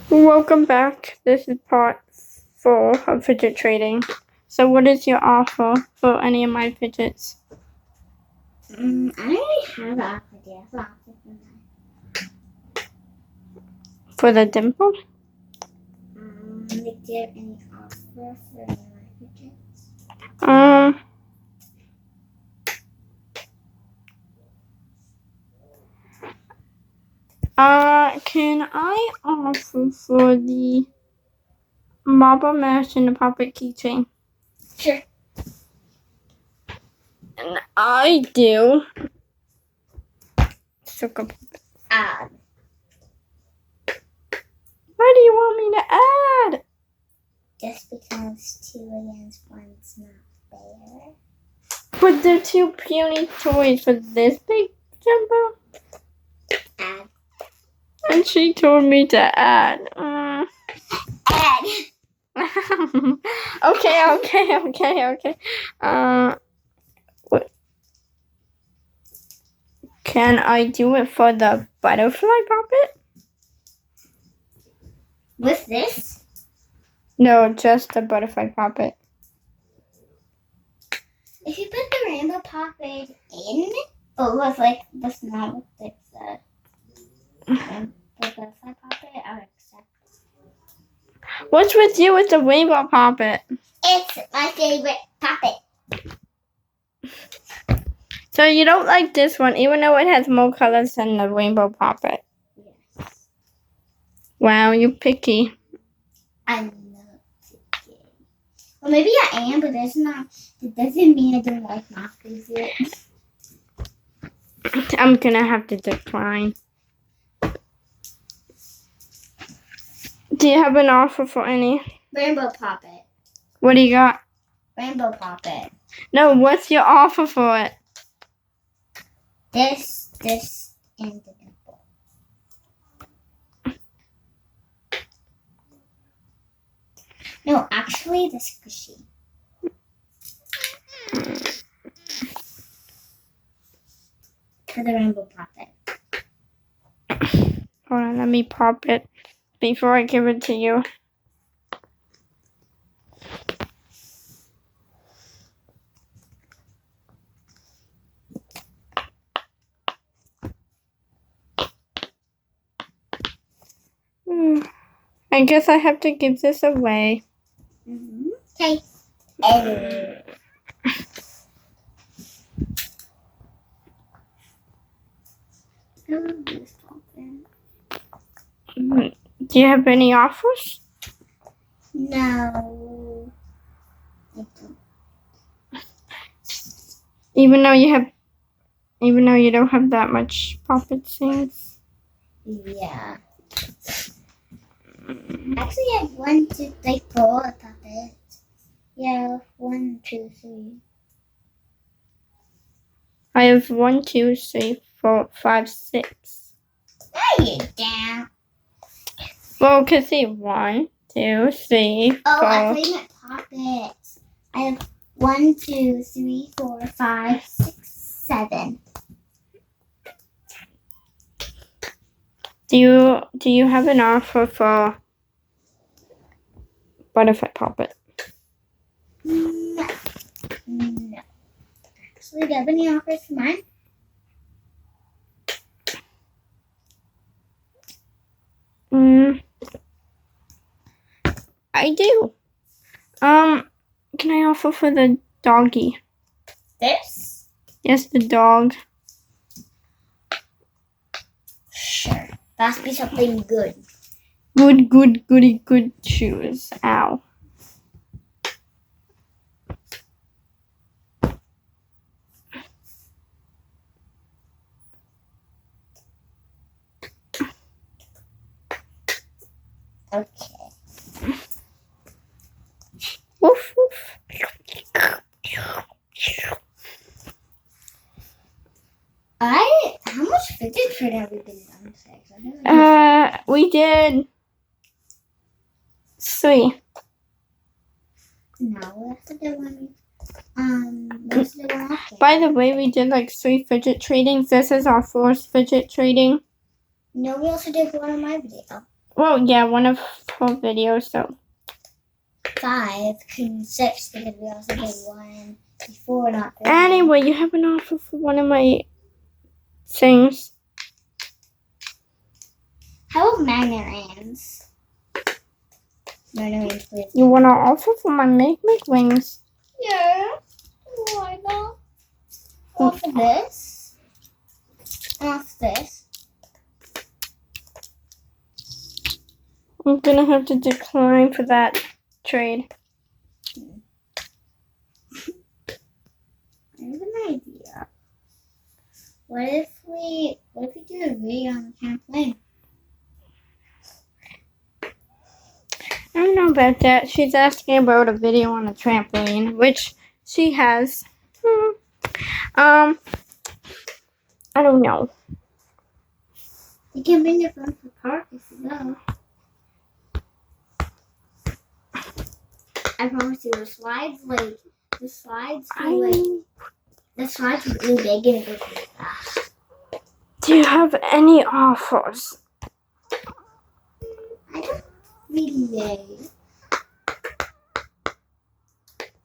Welcome back. This is part 4 of fidget trading. So what is your offer for any of my fidgets? I don't really have an offer yet. For the dimple? Is there any offer for any of my fidgets? Can I offer for the marble mesh and the puppet keychain? Sure. And I do. Sugar puppet. Add. What do you want me to add? Just because 2 against 1's not fair. But they're too puny toys for this big jumbo. Add. And she told me to add. Add. Okay. What? Can I do it for the butterfly puppet? With this? No, just the butterfly puppet. If you put the rainbow puppet in, but with like the small, like the butterfly puppet, I would accept. What's with you with the rainbow puppet? It's my favorite puppet. So you don't like this one, even though it has more colors than the rainbow puppet? Yes. Wow, you picky. I'm not picky. Well, maybe I am, but it doesn't mean I don't like my favorite. I'm gonna have to decline. Do you have an offer for any? Rainbow puppet. What do you got? Rainbow puppet. No, what's your offer for it? This, and the dimple. No, actually, the squishy. For the rainbow puppet. Hold on, let me pop it before I give it to you. I guess I have to give this away. Okay. Do you have any offers? No. I don't. Even though you don't have that much puppet scenes. Yeah. Actually, I have 1, 2, 3, 4 puppets. Yeah, 1, 2, 3. I have 1, 2, 3, 4, 5, 6. There you go. Well, we could see 1, 2, 3, 4. Oh, I played my puppets. I have 1, 2, 3, 4, 5, 6, 7. Do you have an offer for butterfly puppet? No. Actually, do you have any offers for mine? I do. Can I offer for the doggy? This? Yes, the dog. Sure. Must be something good. Good shoes. Ow. Okay. Woof woof. How much fidget trading have we been done today? We did 3. No, that's a good one. That's the one after. By the way, we did like 3 fidget tradings. This is our 4th fidget trading. No, we also did one on my video. Well, yeah, one of her videos, so. 5 6 because we also did one before, not 5. Anyway, you have an offer for one of my things. How about Magnet-Rans? Magnet-Rans, please. You want to offer for my Make wings? Yeah. Why not? Off of this. Off this. I'm gonna have to decline for that trade. I have an idea. What if we do a video on the trampoline? I don't know about that. She's asking about a video on a trampoline, which she has. I don't know. You can bring your phone to the park if you go. I promise you, the slides are really big and it goes really fast. Do you have any offers? I don't really know.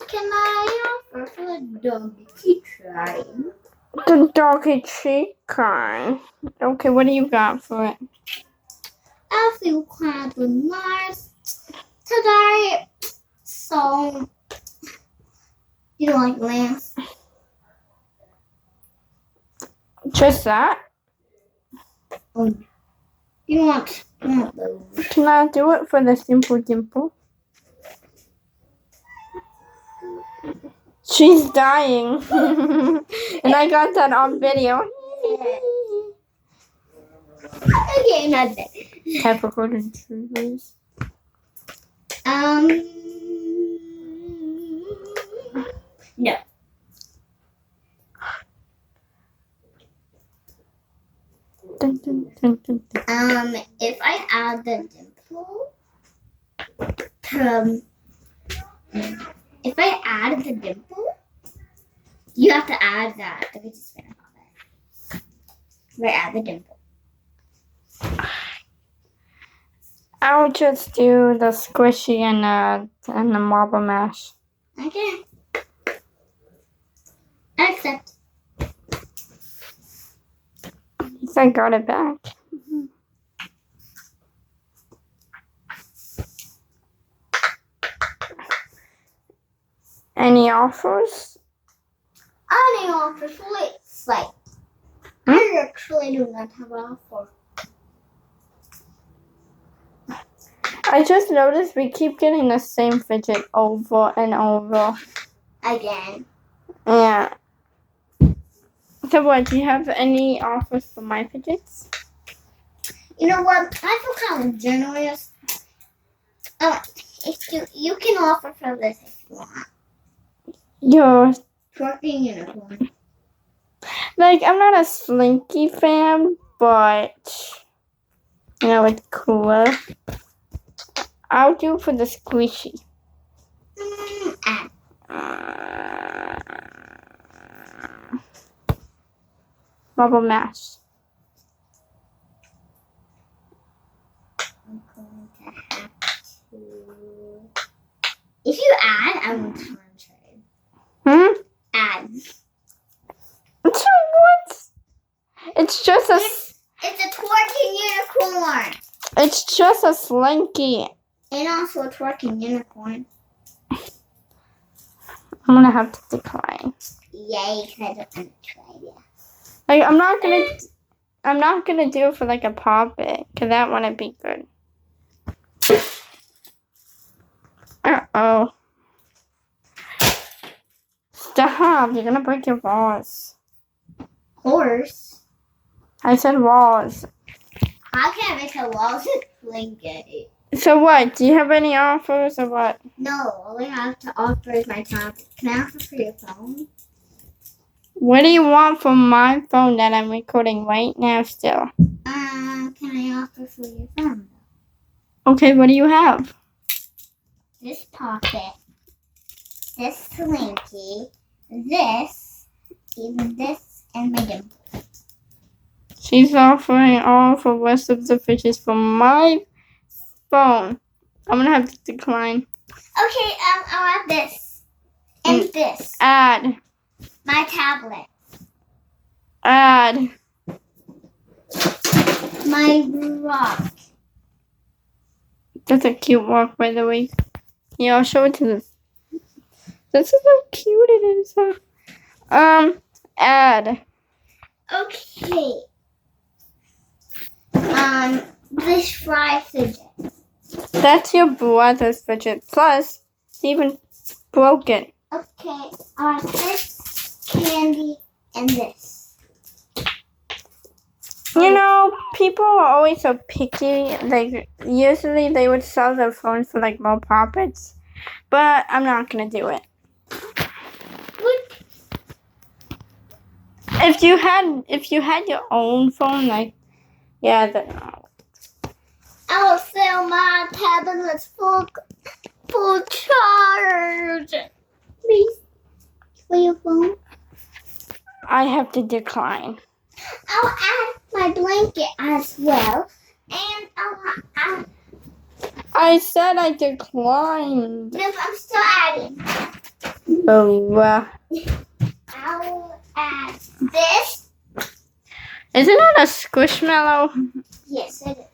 Can I offer for the doggy train? The doggy chicken. Okay, what do you got for it? I feel kind of nice today. So, you don't like lambs? Just that? Oh, you want those? Can I do it for the simple dimple? She's dying. And I got that on video. Okay, not that. Typical intruders. No. Dun, dun, dun, dun, dun. If I add the dimple, if I add the dimple, you have to add that. Let me just finish on it. If I add the dimple. I'll just do the squishy and the marble mash. Okay. I accept. I got it back. Any offers? Any offer, please. Like, I actually do not have an offer. I just noticed we keep getting the same fidget over and over. Again. Yeah. So what, do you have any offers for my fidgets? You know what? I feel kind of generous. If you can offer for this if you want. Yo, Twerking unicorn. like, I'm not a Slinky fan, but, you know, it's cooler. I'll do for the squishy. Marble mash. I'm going to have to. If you add, I want time trade. Add. What? It's just a. It's a twerking unicorn. It's just a Slinky. And also a twerking unicorn. I'm gonna have to decline. Yay, because I don't want to try it. Like, I'm not gonna do it for like a poppet, cause that wouldn't be good. Uh-oh. Stop, you're gonna break your vase. Horse? I said vase. How can I make a wall to blanket? So what, do you have any offers or what? No, all I have to offer is my tablet. Can I offer for your phone? What do you want from my phone that I'm recording right now still? Can I offer for your phone? Okay, what do you have? This pocket, this slinky, this, even this, and my dimple. She's offering all for rest of the fishes from my phone. I'm gonna have to decline. Okay, I'll add this. And this. Add. My tablet. Add. My rock. That's a cute walk, by the way. Yeah, I'll show it to this. This is how cute it is. Add. Okay. This fry fidget. That's your brother's fidget. Plus, it's even broken. Okay, this candy and this. You know, people are always so picky. Like, usually they would sell their phones for like more profits, but I'm not gonna do it. What? If you had your own phone, like, yeah, then I'll sell my tablet's full charge. Please, for your phone. I have to decline. I'll add my blanket as well, and I'll. I said I declined. No, I'm still adding. Oh, I'll add this. isn't that a squishmallow? Yes, it is.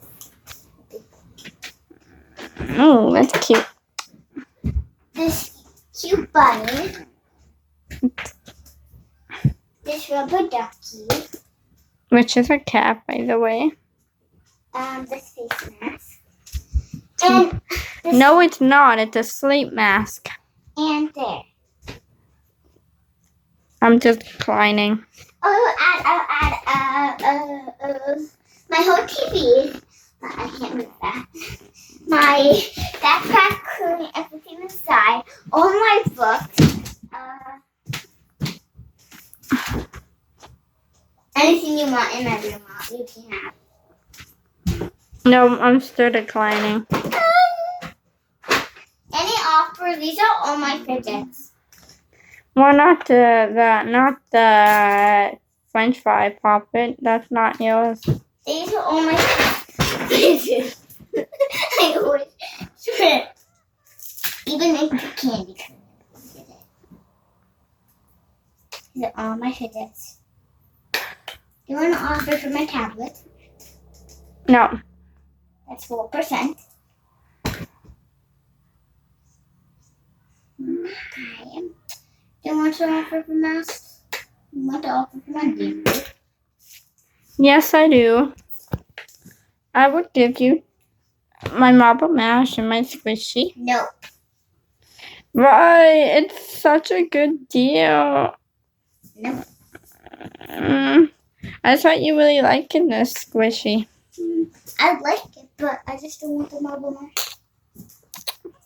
Oh, that's cute. This cute bunny. This rubber ducky. Which is a cat, by the way. This face mask. And this, No, it's not. It's a sleep mask. and there. I'm just declining. I'll add my whole TV. But I can't move that. My backpack, currently everything inside. All my books. Anything you want in my room, you can have. No, I'm still declining. Any offer? These are all my fidgets. Well, not the French fry puppet. That's not yours. These are all my fidgets. I always trip. Even if the candy cane. These are all my fidgets. Do you want to offer for my tablet? No. That's 4%. Okay. Do you want to offer for masks? You want to offer for my game? Yes, I do. I would give you my marble mash and my squishy. No. Right, it's such a good deal. No. I thought you really liked this squishy. I like it, but I just don't want the marble mash.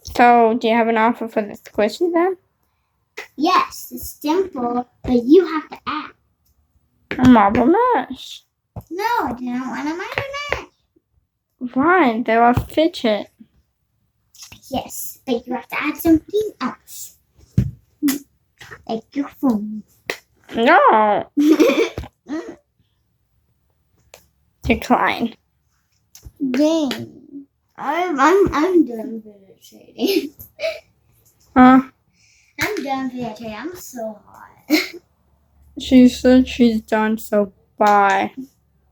So, do you have an offer for the squishy then? Yes, it's simple, but you have to add. A marble mash. No, I don't want a marble mash. Why? They're a fidget. Yes, but you have to add something else. Like your phone. No. Decline. Dang. I'm done videotaping. Huh? I'm done videotaping. I'm so hot. She said she's done, so bye.